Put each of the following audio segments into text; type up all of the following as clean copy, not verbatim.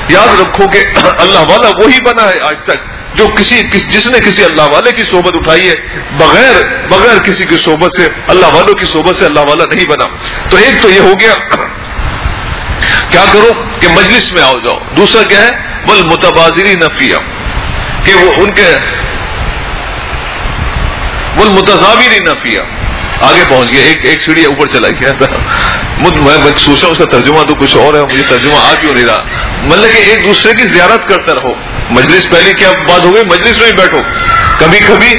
یاد رکھو کہ اللہ والا وہی بنا ہے آج تک جو جس نے کسی اللہ والے کی صحبت اٹھائی ہے، بغیر کسی کی صحبت سے، اللہ والوں کی صحبت سے اللہ والا نہیں بنا۔ تو ایک تو یہ ہو گیا کیا کرو کہ مجلس میں آؤ جاؤ، دوسرا کیا ہے والمتبادرین فیہ کہ وہ ان کے والمتزاورین فیہ، آگے پہنچ گیا، ایک سیڑھی اوپر چلا گیا تھا۔ میں سوچ رہا ہوں اس کا ترجمہ تو کچھ اور ہے، مجھے ترجمہ آ کیوں نہیں رہا۔ مطلب کہ ایک دوسرے کی زیارت کرتے رہو۔ مجلس پہلے کیا بات ہو گئی، مجلس میں ہی بیٹھو، کبھی کبھی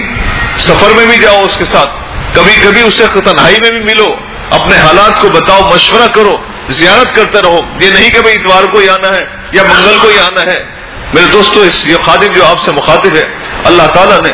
سفر میں بھی جاؤ اس کے ساتھ، کبھی کبھی اس سے تنہائی میں بھی ملو، اپنے حالات کو بتاؤ، مشورہ کرو، زیارت کرتے رہو۔ یہ نہیں کہ بھئی اتوار کو ہی آنا ہے یا منگل کو ہی آنا ہے۔ میرے دوستو یہ خادم جو آپ سے مخاطب ہے، اللہ تعالیٰ نے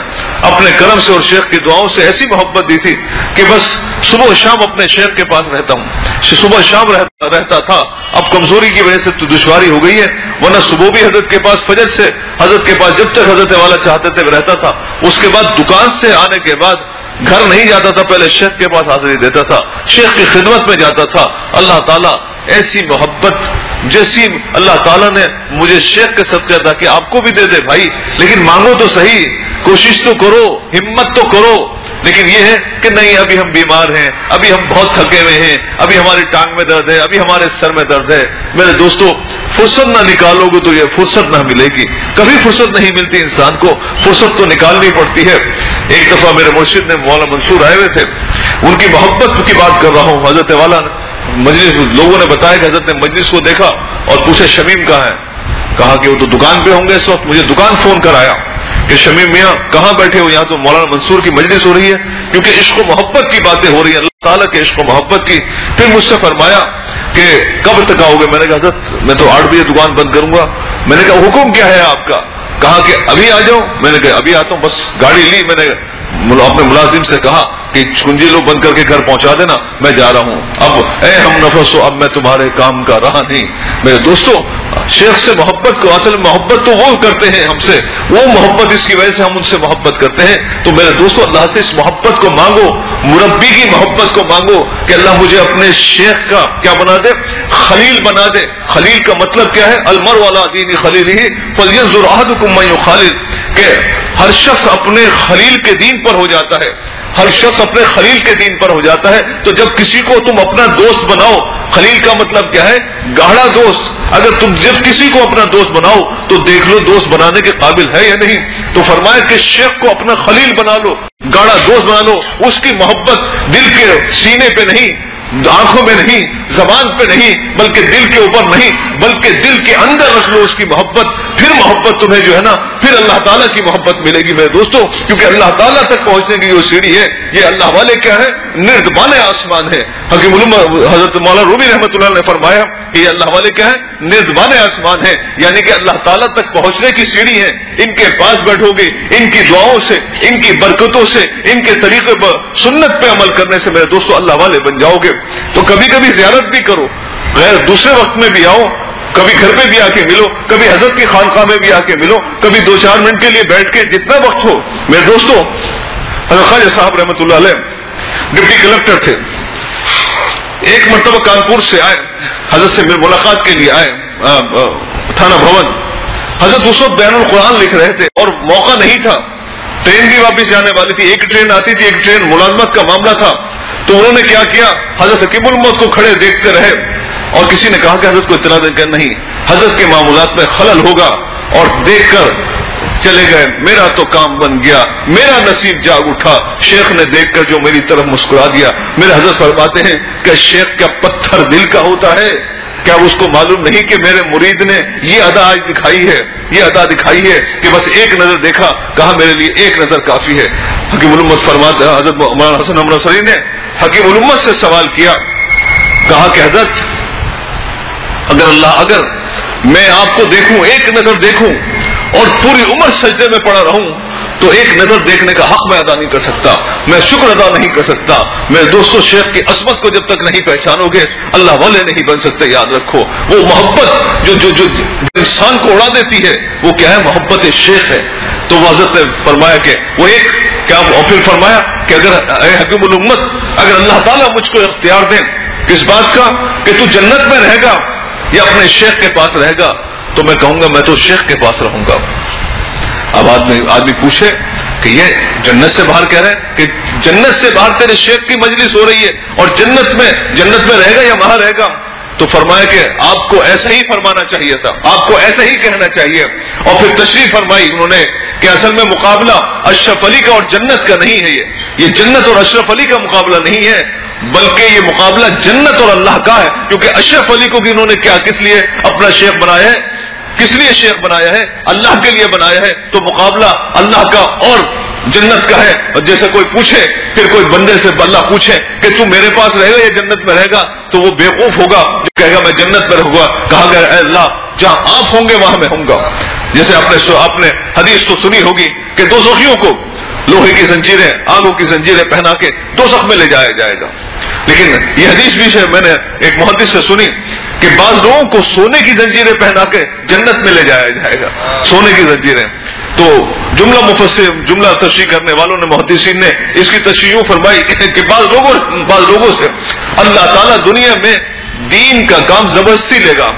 اپنے کرم سے اور شیخ کی دعاؤں سے ایسی محبت دی تھی کہ بس صبح و شام اپنے شیخ کے پاس رہتا ہوں، صبح شام رہتا تھا۔ اب کمزوری کی وجہ سے تو دشواری ہو گئی ہے، ورنہ صبح بھی حضرت کے پاس، فجر سے حضرت کے پاس جب تک حضرت والا چاہتے تھے رہتا تھا۔ اس کے بعد دکان سے آنے کے بعد گھر نہیں جاتا تھا، پہلے شیخ کے پاس حاضری دیتا تھا، شیخ کی خدمت میں جاتا تھا۔ اللہ تعالیٰ ایسی محبت جیسی اللہ تعالیٰ نے مجھے شیخ کے صدقے عطا کہ آپ کو بھی دے دے بھائی، لیکن مانگو تو صحیح، کوشش تو کرو، ہمت تو کرو۔ لیکن یہ ہے کہ نہیں ابھی ہم بیمار ہیں، ابھی ہم بہت تھکے ہوئے ہیں، ابھی ہماری ٹانگ میں درد ہے، ابھی ہمارے سر میں درد ہے۔ میرے دوستو فرصت نہ نکالو گے تو یہ فرصت نہ ملے گی، کبھی فرصت نہیں ملتی انسان کو، فرصت تو نکالنی پڑتی ہے۔ ایک دفعہ میرے مرشد نے مولانا منصور آئے ہوئے تھے، ان کی محبت کی بات کر رہا ہوں، حضرت والا مجلس، لوگوں نے بتایا کہ حضرت نے مجلس کو دیکھا اور پوچھے شمیم کہاں ہے؟ کہا کہ وہ تو دکان پہ ہوں گے اس وقت۔ مجھے دکان فون کر آیا کہ شمیم میاں کہاں بیٹھے ہو؟ یہاں تو مولانا منصور کی مجلس ہو رہی ہے، کیونکہ عشق و محبت کی باتیں ہو رہی ہیں، اللہ تعالیٰ کے عشق و محبت کی۔ پھر مجھ سے فرمایا کہ کب تک آؤ گے؟ میں نے کہا حضرت میں تو 8 بجے دکان بند کروں گا۔ میں نے کہا حکم کیا ہے آپ کا؟ کہا کہ ابھی آ جاؤ۔ میں نے کہا ابھی آتا ہوں، بس گاڑی لی، میں نے اپنے ملازم سے کہا کہ کنجی لو بند کر کے گھر پہنچا دینا، میں جا رہا ہوں۔ اب اے ہم نفس اب میں تمہارے کام کا رہا نہیں۔ میرے دوستو شیخ سے محبت کو، اصل محبت تو وہ کرتے ہیں ہم سے، وہ محبت اس کی وجہ سے ہم ان سے محبت کرتے ہیں۔ تو میرے دوستو اللہ سے اس محبت کو مانگو، مربی کی محبت کو مانگو کہ اللہ مجھے اپنے شیخ کا کیا بنا دے، خلیل بنا دے۔ خلیل کا مطلب کیا ہے؟ المرء علی دین خلیلہ فلینظر احدکم من یخالل، کہ ہر شخص اپنے خلیل کے دین پر ہو جاتا ہے، ہر شخص اپنے خلیل کے دین پر ہو جاتا ہے۔ تو جب کسی کو تم اپنا دوست بناؤ، خلیل کا مطلب کیا ہے؟ گاڑھا دوست۔ اگر تم جب کسی کو اپنا دوست بناؤ تو دیکھ لو دوست بنانے کے قابل ہے یا نہیں۔ تو فرمایا کہ شیخ کو اپنا خلیل بنا لو، گاڑھا دوست بنا لو، اس کی محبت دل کے سینے پہ نہیں، آنکھوں میں نہیں، زبان پہ نہیں، بلکہ دل کے اوپر نہیں، بلکہ دل کے اندر رکھ لو اس کی محبت۔ پھر محبت تمہیں جو ہے نا، پھر اللہ تعالیٰ کی محبت ملے گی میرے دوستو، کیونکہ اللہ تعالیٰ تک پہنچنے کی جو سیڑھی ہے یہ اللہ والے کیا ہے؟ نردبان آسمان ہے۔ حکیم حضرت مولانا رومی رحمۃ اللہ نے فرمایا کہ یہ اللہ والے کیا ہے؟ نردبان آسمان ہے، یعنی کہ اللہ تعالیٰ تک پہنچنے کی سیڑھی ہے۔ ان کے پاس بیٹھو گے، ان کی دعاؤں سے، ان کی برکتوں سے، ان کے طریقے پر سنت پہ عمل کرنے سے میرے دوستو اللہ والے بن جاؤ گے۔ تو کبھی کبھی زیارت بھی کرو، غیر دوسرے وقت میں بھی آؤ، کبھی گھر پہ بھی آ کے ملو، کبھی حضرت کی خانقاہ میں بھی آ کے ملو، کبھی 2-4 منٹ کے لیے بیٹھ کے جتنا وقت ہو۔ میرے دوستو حضرت خواجہ صاحب رحمۃ اللہ علیہ ڈپٹی کلکٹر تھے، ایک مرتبہ کانپور سے آئے، حضرت سے ملاقات کے لیے آئے تھانہ بھون۔ حضرت اس وقت بین القرآن لکھ رہے تھے اور موقع نہیں تھا، ٹرین بھی واپس جانے والی تھی، ایک ٹرین آتی تھی، ایک ٹرین ملازمت کا معاملہ تھا۔ تو انہوں نے کیا کیا، حضرت حکیم الامت کو کھڑے دیکھتے رہے، اور کسی نے کہا کہ حضرت کو اطلاع دے کر نہیں، حضرت کے معمولات میں خلل ہوگا، اور دیکھ کر چلے گئے۔ میرا تو کام بن گیا، میرا نصیب جاگ اٹھا، شیخ نے دیکھ کر جو میری طرف مسکرا دیا۔ میرے حضرت فرماتے ہیں کہ شیخ کیا پتھر دل کا ہوتا ہے؟ کیا اس کو معلوم نہیں کہ میرے مرید نے یہ ادا آج دکھائی ہے، یہ ادا دکھائی ہے کہ بس ایک نظر دیکھا، کہا میرے لیے ایک نظر کافی ہے۔ حکیم الامت فرماتے ہیں، حضرت مولانا حسن احمد نصری نے حکیم الامت سے سوال کیا، کہا کہ حضرت اگر میں آپ کو دیکھوں، ایک نظر دیکھوں اور پوری عمر سجدے میں پڑا رہوں تو ایک نظر دیکھنے کا حق میں ادا نہیں کر سکتا، میں شکر ادا نہیں کر سکتا۔ میرے دوستو شیخ کی عظمت کو جب تک نہیں پہچانو گے اللہ والے نہیں بن سکتے۔ یاد رکھو وہ محبت جو انسان کو اڑا دیتی ہے وہ کیا ہے؟ محبت شیخ ہے۔ تو حضرت نے فرمایا کہ وہ ایک کیا، اور پھر فرمایا کہ اگر اے حکیم الامت، اگر اللہ تعالیٰ مجھ کو اختیار دیں کس بات کا کہ تو جنت میں رہے گا یا اپنے شیخ کے پاس رہے گا، تو میں کہوں گا میں تو شیخ کے پاس رہوں گا. اب آدمی پوچھے کہ یہ جنت سے باہر کہہ رہے ہیں کہ جنت سے باہر تیرے شیخ کی مجلس ہو رہی ہے اور جنت میں رہے گا یا وہاں رہے گا؟ تو فرمایا کہ آپ کو ایسا ہی فرمانا چاہیے تھا, آپ کو ایسا ہی کہنا چاہیے. اور پھر تشریح فرمائی انہوں نے کہ اصل میں مقابلہ اشرف علی کا اور جنت کا نہیں ہے, یہ جنت اور اشرف علی کا مقابلہ نہیں ہے, بلکہ یہ مقابلہ جنت اور اللہ کا ہے. کیونکہ اشرف علی کو بھی انہوں نے کیا کس لیے اپنا شیخ بنایا ہے, کس لیے شیخ بنایا ہے؟ اللہ کے لیے بنایا ہے. تو مقابلہ اللہ کا اور جنت کا ہے. اور جیسے کوئی پوچھے, پھر کوئی بندے سے اللہ پوچھے کہ تو میرے پاس رہے گا یا جنت میں رہے گا, تو وہ بیوقوف ہوگا جو کہے گا میں جنت میں رہوں گا. کہا گیا اے اللہ جہاں آپ ہوں گے وہاں میں ہوں گا. جیسے آپ نے حدیث تو سنی ہوگی کہ دوزخیوں کو لوہے کی زنجیریں, آگوں کی زنجیریں پہنا کے دوزخ میں لے جایا جائے گا. لیکن یہ حدیث بھی میں نے ایک محدث سے سنی کہ بعض لوگوں کو سونے کی زنجیریں پہنا کے جنت میں لے جایا جائے گا, سونے کی زنجیریں. تو جملہ تشریح کرنے والوں نے, محدثین نے اس کی تشریح فرمائی کہ بعض لوگوں سے اللہ تعالیٰ دنیا میں دین کا کام زبردستی لے گا.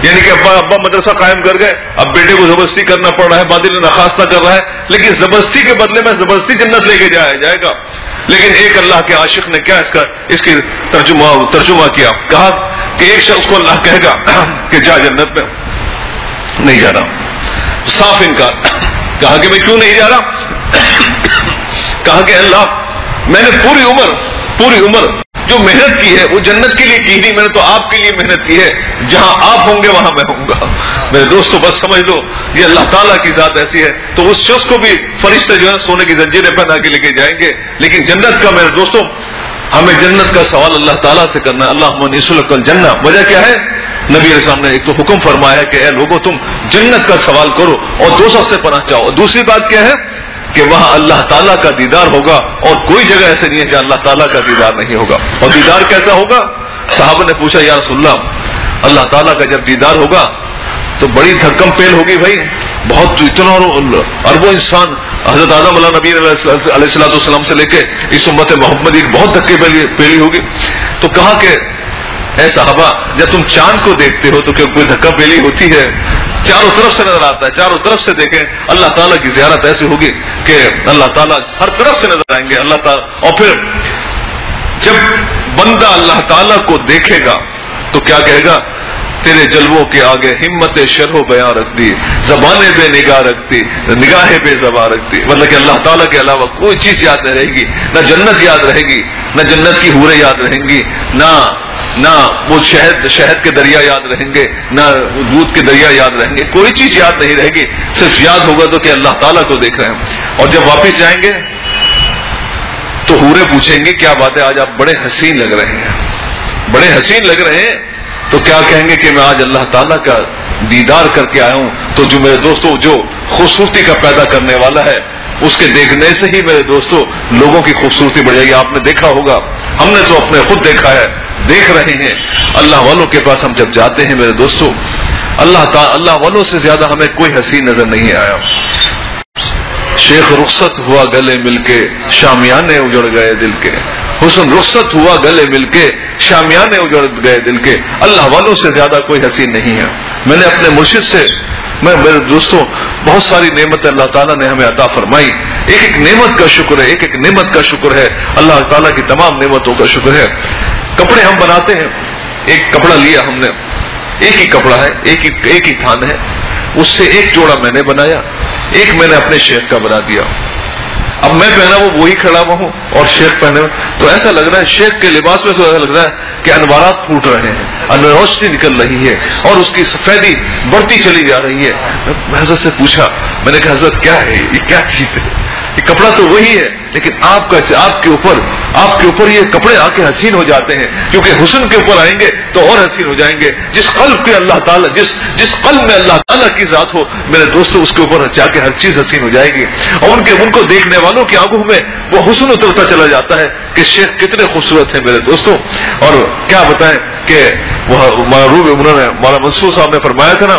یعنی کہ ابا مدرسہ قائم کر گئے, اب بیٹے کو زبردستی کرنا پڑ رہا ہے, بادل نخواستہ کر رہا ہے, لیکن زبردستی کے بدلے میں زبردستی جنت لے کے جایا جائے گا. لیکن ایک اللہ کے عاشق نے کیا اس کی ترجمہ کیا, کہا کہ ایک شخص کو اللہ کہے گا کہ جا جنت میں, نہیں جا رہا, صاف انکار. کہا کہ میں کیوں نہیں جا رہا؟ کہا کہ اللہ میں نے پوری عمر جو محنت کی ہے وہ جنت کے لیے کی نہیں, میں نے تو آپ کے لیے محنت کی ہے, جہاں آپ ہوں گے وہاں میں ہوں گا. میرے دوستو بس سمجھ لو یہ اللہ تعالیٰ کی ذات ایسی ہے. تو اس شخص کو بھی فرشتے جو ہے سونے کی زنجیریں پہنا کے لے کے جائیں گے. لیکن جنت کا میرے دوستو ہمیں جنت کا سوال اللہ تعالیٰ سے کرنا ہے. اللہم نسألک الجنہ. وجہ کیا ہے؟ نبی علیہ السلام نے ایک تو حکم فرمایا ہے کہ اے لوگوں تم جنت کا سوال کرو اور دوزخ سے پناہ چاہو. دوسری بات کیا ہے کہ وہاں اللہ تعالیٰ کا دیدار ہوگا, اور کوئی جگہ ایسے نہیں ہے جہاں اللہ تعالیٰ کا دیدار نہیں ہوگا. اور دیدار کیسا ہوگا؟ صحابہ نے پوچھا یا رسول اللہ تعالیٰ کا جب دیدار ہوگا تو بڑی دھڑکن پیل ہوگی بھائی, بہت اتنا اربوں انسان حضرت آدم علیہ نبی علیہ السلام سے لے کے اس امت محمدی کی بہت دھکے پیلی ہوگی. تو کہا کہ اے صحابہ جب تم چاند کو دیکھتے ہو تو کیا کوئی دھکا پیلی ہوتی ہے؟ چاروں طرف سے نظر آتا ہے, چاروں طرف سے دیکھیں اللہ تعالیٰ کی زیارت ایسی ہوگی کہ اللہ تعالیٰ ہر طرف سے نظر آئیں گے اللہ تعالیٰ. اور پھر جب بندہ اللہ تعالیٰ کو دیکھے گا تو کیا کہے گا؟ تیرے جلووں کے آگے ہمت شرح و بیاں رکھتی, زبانیں بے نگاہ رکھتی, نگاہیں بے زباں رکھتی. مطلب کہ اللہ تعالیٰ کے علاوہ کوئی چیز یاد نہیں رہے گی, نہ جنت یاد رہے گی, نہ جنت کی حوریں یاد رہیں گی, نہ وہ شہد کے دریا یاد رہیں گے, نہ دودھ کے دریا یاد رہیں گے, کوئی چیز یاد نہیں رہے گی. صرف یاد ہوگا تو کہ اللہ تعالیٰ کو دیکھ رہے ہیں. اور جب واپس جائیں گے تو حوریں پوچھیں گے کیا بات ہے آج آپ بڑے حسین لگ رہے ہیں, بڑے حسین لگ رہے ہیں. تو کیا کہیں گے کہ میں آج اللہ تعالیٰ کا دیدار کر کے آیا ہوں. تو جو میرے دوستوں جو خوبصورتی کا پیدا کرنے والا ہے اس کے دیکھنے سے ہی میرے دوستوں لوگوں کی خوبصورتی بڑھ جائے گی. آپ نے دیکھا ہوگا, ہم نے تو اپنے خود دیکھا ہے, دیکھ رہے ہیں اللہ والوں کے پاس ہم جب جاتے ہیں میرے دوستوں, اللہ والوں سے زیادہ ہمیں کوئی حسین نظر نہیں آیا. شیخ رخصت ہوا گلے مل کے شامیانے اجڑ گئے دل کے, حسن رخصت ہوا گلے مل کے شامیانے اجڑ گئے دل کے. اللہ والوں سے زیادہ کوئی حسین نہیں ہے. میں نے اپنے مرشد سے میرے دوستوں بہت ساری نعمت اللہ تعالیٰ نے ہمیں عطا فرمائی. ایک ایک نعمت کا شکر ہے, ایک ایک نعمت کا شکر ہے, اللہ تعالیٰ کی تمام نعمتوں کا شکر ہے. کپڑے ہم بناتے ہیں, ایک کپڑا لیا ہم نے, ایک ہی کپڑا ہے, ایک ہی تھان ہے, اس سے ایک جوڑا میں نے بنایا, ایک میں نے اپنے شیخ کا بنا دیا. اب میں پہنا وہ وہی کھڑا ہوا ہوں اور شیخ پہنے تو ایسا لگ رہا ہے شیخ کے لباس میں تو ایسا لگ رہا ہے کہ انوارات پھوٹ رہے ہیں, روشنی نکل رہی ہے اور اس کی سفیدی بڑھتی چلی جا رہی ہے. میں حضرت سے پوچھا, میں نے کہا حضرت کیا ہے یہ, کیا چیز ہے؟ یہ کپڑا تو وہی ہے لیکن آپ کے اوپر یہ کپڑے آ کے حسین ہو جاتے ہیں, کیونکہ حسن کے اوپر آئیں گے تو اور حسین ہو جائیں گے. جس قلب کے اللہ تعالیٰ جس قلب میں اللہ تعالیٰ کی ذات ہو میرے دوستوں اس کے اوپر جا کے ہر چیز حسین ہو جائے گی. اور ان کو دیکھنے والوں کی آنکھوں میں وہ حسن اترتا چلا جاتا ہے کہ شیخ کتنے خوبصورت ہیں میرے دوستوں. اور کیا بتائیں کہ مولانا منصور صاحب نے فرمایا تھا نا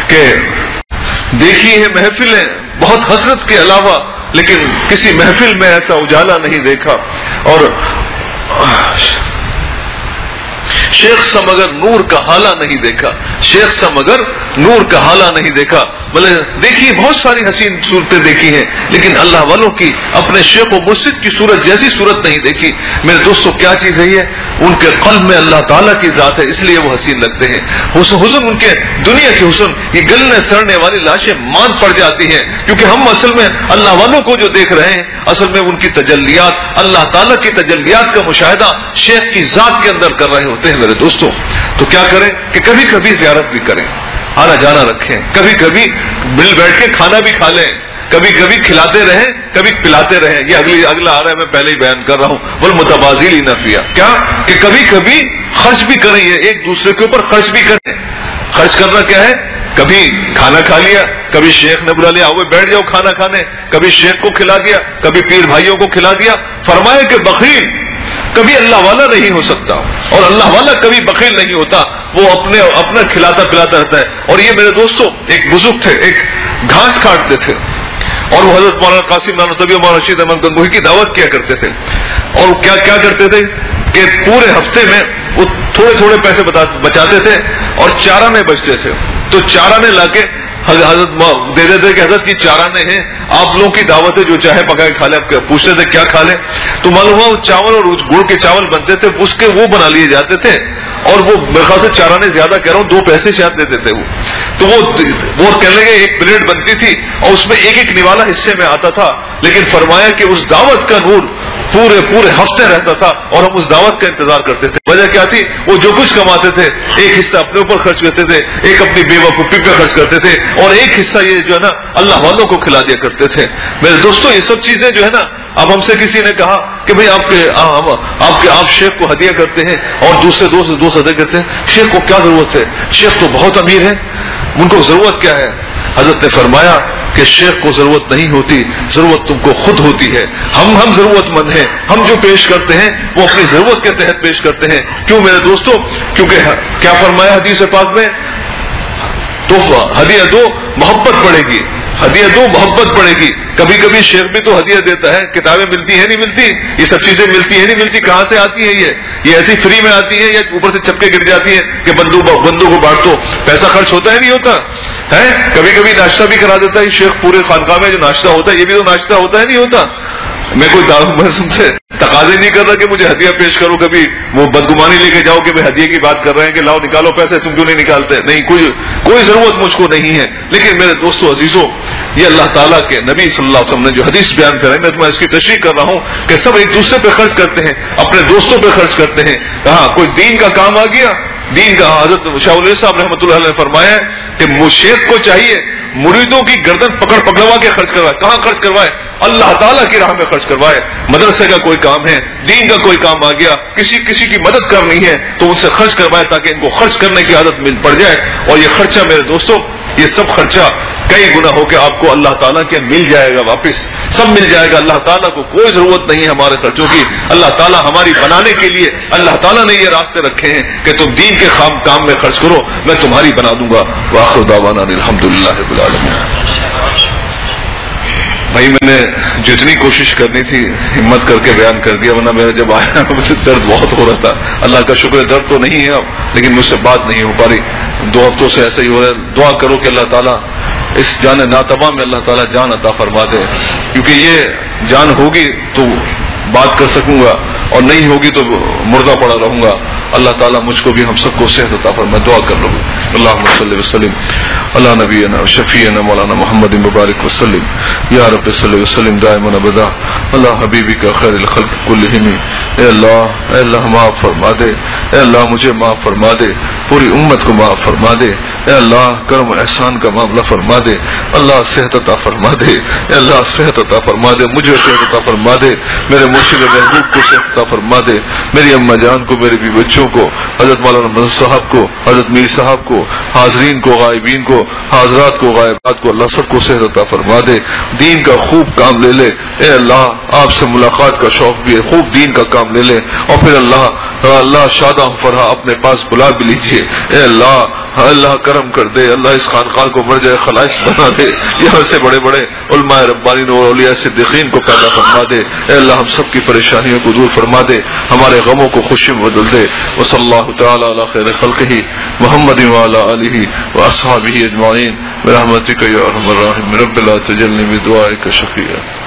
کہ دیکھی ہے محفلیں بہت حسرت کے علاوہ لیکن کسی محفل میں ایسا اجالا نہیں دیکھا. اور شیخ سا مگر نور کا حالہ نہیں دیکھا, شیخ سا مگر نور کا حالہ نہیں دیکھا. مطلب دیکھیے بہت ساری حسین صورتیں دیکھی ہیں لیکن اللہ والوں کی اپنے شیخ و مرشد کی صورت جیسی صورت نہیں دیکھی. میرے دوستوں کیا چیز ہے یہ؟ ان کے قلب میں اللہ تعالیٰ کی ذات ہے اس لیے وہ حسین لگتے ہیں. حسن ان کے دنیا کے حسن یہ گلنے سڑنے والی لاشیں مان پڑ جاتی ہیں کیونکہ ہم اصل میں اللہ والوں کو جو دیکھ رہے ہیں اصل میں ان کی تجلیات اللہ تعالیٰ کی تجلیات کا مشاہدہ شیخ کی ذات کے اندر کر رہے ہوتے ہیں. میرے دوستوں تو کیا کریں کہ کبھی کبھی زیارت بھی کریں, آنا جانا رکھیں, کبھی کبھی مل بیٹھ کے کھانا بھی کھا لیں, کبھی کبھی کھلاتے رہیں کبھی پلاتے رہیں. یہ اگلا آ رہا ہے, میں پہلے ہی بیان کر رہا ہوں. والمتبادلین فیہا, کیا کہ کبھی کبھی خرچ بھی کریں, ایک دوسرے کے اوپر خرچ بھی کریں. خرچ کرنا کیا ہے؟ کبھی کھانا کھا لیا, کبھی شیخ نے بلا لیا, آؤ بیٹھ جاؤ کھانا کھانے, کبھی شیخ کو کھلا دیا, کبھی پیر بھائیوں کو کھلا دیا. فرمایا کہ بخیل کبھی اللہ والا نہیں ہو سکتا اور اللہ والا کبھی بخیل نہیں ہوتا, وہ اپنا کھلاتا پلاتا رہتا ہے. اور یہ میرے دوستوں ایک بزرگ تھے, ایک گھاس کاٹتے تھے اور وہ حضرت مولانا قاسم نانوتوی مولانا رشید احمد گنگوہی کی دعوت کیا کرتے تھے. اور کیا کرتے تھے کہ پورے ہفتے میں وہ تھوڑے تھوڑے پیسے بچاتے تھے اور چارانے بچتے تھے, تو چارانے لا کے حضرت دے دیتے کہ حضرت کی چارانے ہیں, آپ لوگوں کی دعوت ہے, جو چاہے پکا کے کھا لیں. پوچھتے تھے کیا کھا لیں, تو معلوم ہوا چاول اور گڑ کے چاول بنتے تھے, اس کے وہ بنا لیے جاتے تھے. اور وہ میرے خیال سے چارانے زیادہ کہہ رہا ہوں 2 پیسے شاید دیتے تھے وہ. تو وہ کہنے لگے ایک پلیٹ بنتی تھی اور اس میں ایک نوالا حصے میں آتا تھا, لیکن فرمایا کہ اس دعوت کا نور پورے ہفتے رہتا تھا اور ہم اس دعوت کا انتظار کرتے تھے. وجہ کیا تھی؟ وہ جو کچھ کماتے تھے ایک حصہ اپنے اوپر خرچ کرتے تھے, ایک اپنی بیوہ پپی پہ خرچ کرتے تھے اور ایک حصہ یہ جو ہے نا اللہ والوں کو کھلا دیا کرتے تھے. میرے دوستوں یہ سب چیزیں جو ہے نا, اب ہم سے کسی نے کہا کہ بھئی آپ شیخ کو ہدیہ کرتے ہیں اور دوسرے دوست ہدیہ کرتے ہیں, شیخ کو کیا ضرورت ہے؟ شیخ تو بہت امیر ہے, ان کو ضرورت کیا ہے؟ حضرت نے فرمایا کہ شیخ کو ضرورت نہیں ہوتی, ضرورت تم کو خود ہوتی ہے. ہم ضرورت مند ہیں, ہم جو پیش کرتے ہیں وہ اپنی ضرورت کے تحت پیش کرتے ہیں. کیوں میرے دوستوں؟ کیونکہ کیا فرمایا حدیث پاک میں, تحفہ ہدیہ دو محبت بڑھے گی, ہدیہ دو محبت بڑھے گی. کبھی کبھی شیخ بھی تو ہدیہ دیتا ہے, کتابیں ملتی ہیں نہیں ملتی, یہ سب چیزیں ملتی ہیں نہیں ملتی, کہاں سے آتی ہیں یہ ایسی فری میں آتی ہیں یا اوپر سے چپکے گر جاتی ہیں کہ بندوں کو بانٹ دو, پیسہ خرچ ہوتا ہے نہیں ہوتا ہے. کبھی کبھی ناشتہ بھی کرا دیتا ہے شیخ, پورے خانقاہ میں جو ناشتہ ہوتا ہے یہ بھی تو ناشتہ ہوتا ہے نہیں ہوتا. میں کوئی تم سے تقاضے نہیں کر رہا کہ مجھے ہدیہ پیش کرو, کبھی وہ بدگمانی لے کے جاؤ کہ میں ہدیے کی بات کر رہے ہیں کہ لاؤ نکالو پیسے, تم کیوں نہیں نکالتے, نہیں, کوئی ضرورت مجھ کو نہیں ہے. لیکن میرے دوستوں عزیزوں, یہ اللہ تعالیٰ کے نبی صلی اللہ علیہ وسلم نے جو حدیث بیان کریں, میں اس کی تشریح کر رہا ہوں کہ سب ایک دوسرے پہ خرچ کرتے ہیں, اپنے دوستوں پہ خرچ کرتے ہیں. کہاں کوئی دین کا کام آ گیا, دین کا, حضرت شاہ ولی صاحب رحمۃ اللہ علیہ نے فرمایا کہ شیخ کو چاہیے مریدوں کی گردن پکڑوا کے خرچ کروائے. کہاں خرچ کروائے؟ اللہ تعالیٰ کی راہ میں خرچ کروائے. مدرسے کا کوئی کام ہے, دین کا کوئی کام آ گیا, کسی کی مدد کرنی ہے تو ان سے خرچ کروائے تاکہ ان کو خرچ کرنے کی عادت مل پڑ جائے. اور یہ خرچہ میرے دوستوں, یہ سب خرچہ کئی گنا ہو کے آپ کو اللہ تعالیٰ کے مل جائے گا, واپس سب مل جائے گا. اللہ تعالیٰ کو کوئی ضرورت نہیں ہے ہمارے خرچوں کی. اللہ تعالیٰ ہماری بنانے کے لیے اللہ تعالیٰ نے یہ راستے رکھے ہیں کہ تم دین کے کام میں خرچ کرو, میں تمہاری بنا دوں گا. وآخر دعوانا الحمدللہ رب العالمین. بھائی میں نے جتنی کوشش کرنی تھی ہمت کر کے بیان کر دیا, ورنہ میں جب آیا مجھے درد بہت ہو رہا تھا. اللہ کا شکر ہے درد تو نہیں ہے اب, لیکن مجھ سے بات نہیں ہو پا رہی. 2 ہفتوں سے ایسا ہی ہو رہا ہے. دعا کرو کہ اللہ تعالیٰ اس جان ناتواں میں اللہ تعالیٰ جان عطا فرما دے, کیونکہ یہ جان ہوگی تو بات کر سکوں گا اور نہیں ہوگی تو مردہ پڑا رہوں گا. اللہ تعالیٰ مجھ کو بھی ہم سب کو صحت عطا فرمائے. دعا کر لوں. اللہم صلی وسلم علی نبینا شفیعنا مولانا محمد مبارک وسلم. یا رب صلی وسلم دائما ابدا علی حبیبک خیر الخلق کلہم. اے اللہ معاف فرما دے, اے اللہ مجھے معاف فرما دے, پوری امت کو معاف فرما دے. اے اللہ کرم احسان کا معاملہ فرما دے. اللہ صحت عطا فرما دے. اے اللہ صحت عطا فرما دے, مجھے صحت عطا فرما دے, میرے مرشد محبوب کو صحت عطا فرما دے, میری اماں جان کو, میرے بھی بچوں کو, حضرت مولانا مدد صاحب کو, حضرت میر صاحب کو, حاضرین کو, غائبین کو, حاضرات کو, غائبات کو, اللہ سب کو صحت عطا فرما دے. دین کا خوب کام لے لے. اے اللہ آپ سے ملاقات کا شوق بھی ہے, خوب دین کا کام لے لے. اور پھر اللہ شادہ فرحا اپنے پاس بلا بھی لیجیے. اے اللہ اللہ کرم کر دے، اللہ اس خانقاہ کو مرجع خلائق بنا دے، یہاں سے بڑے بڑے علماء ربانین اور اولیاء صدیقین کو پیدا فرما دے، اے اللہ ہم سب کی پریشانیوں کو دور فرما دے، ہمارے غموں کو خوشی میں بدل دے۔ وصلی اللہ تعالی علی خیر خلقہ محمد وعلی آلہ واصحابہ اجمعین برحمتک یا ارحم الراحمین۔ رب لا تجلنی بدعائک شقیا۔